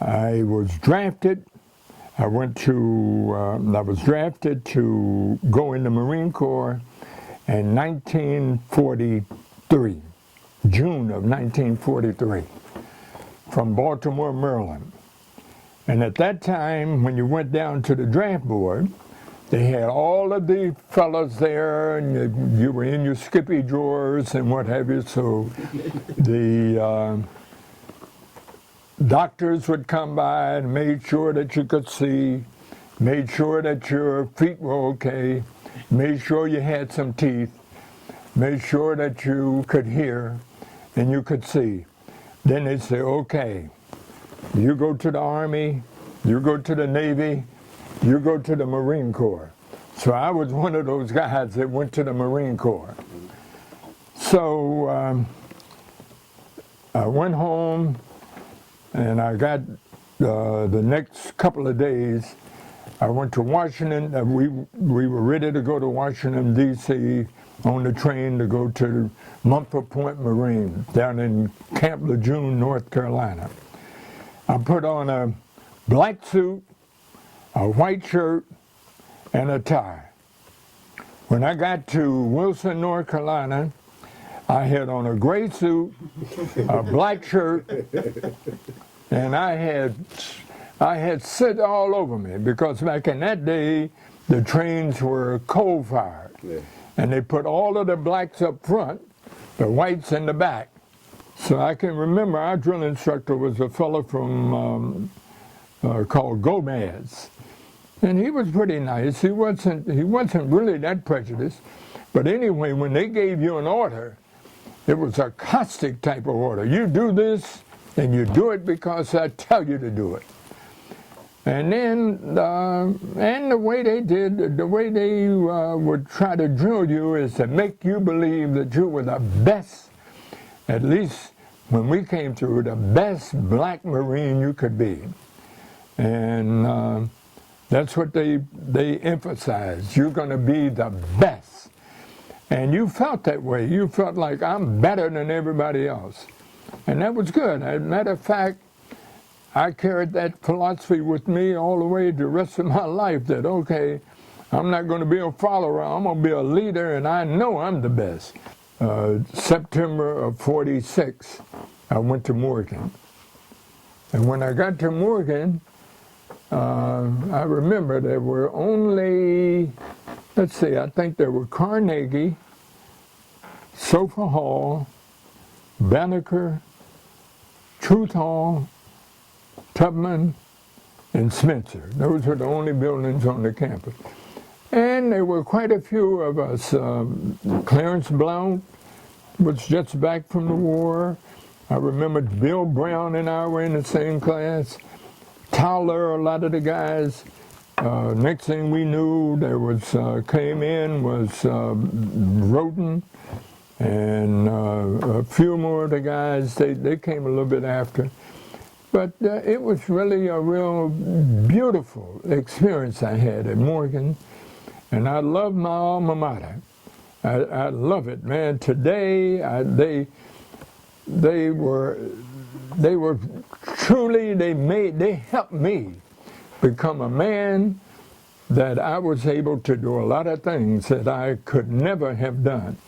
I was drafted. I was drafted to go in the Marine Corps in 1943, June of 1943, from Baltimore, Maryland. And at that time, when you went down to the draft board, they had all of the fellas there, and you were in your skippy drawers and what have you, so the doctors would come by and made sure that you could see, made sure that your feet were okay, made sure you had some teeth, made sure that you could hear and you could see. Then they'd say, okay, you go to the Army, you go to the Navy, you go to the Marine Corps. So I was one of those guys that went to the Marine Corps. So I went home, and I got the next couple of days, I went to Washington. We were ready to go to Washington, D.C. on the train to go to Montford Point Marines down in Camp Lejeune, North Carolina. I put on a black suit, a white shirt, and a tie. When I got to Wilson, North Carolina, I had on a gray suit, a black shirt, and I had soot all over me, because back in that day, the trains were coal-fired. Yeah. And they put all of the blacks up front, the whites in the back. So I can remember our drill instructor was a fellow from called Gomez, and he was pretty nice. He wasn't really that prejudiced, but anyway, when they gave you an order, it was a caustic type of order. You do this, and you do it because I tell you to do it. And then, and the way they would try to drill you is to make you believe that you were the best, at least when we came through, the best black Marine you could be. And that's what they emphasized. You're going to be the best. And you felt that way. You felt like, I'm better than everybody else. And that was good. As a matter of fact, I carried that philosophy with me all the way the rest of my life, that, okay, I'm not going to be a follower, I'm going to be a leader, and I know I'm the best. September of '46, I went to Morgan. And when I got to Morgan, I remember there were only, let's see, I think there were Carnegie, Sofa Hall, Banneker, Truth Hall, Tubman, and Spencer. Those were the only buildings on the campus. And there were quite a few of us. Clarence Blount was just back from the war. I remember Bill Brown and I were in the same class. Towler, a lot of the guys. Next thing we knew, there was came in was Roten, and a few more of the guys. They came a little bit after. But it was really a real beautiful experience I had at Morgan, and I love my alma mater. I love it, man. Today, they were truly, they helped me become a man that I was able to do a lot of things that I could never have done.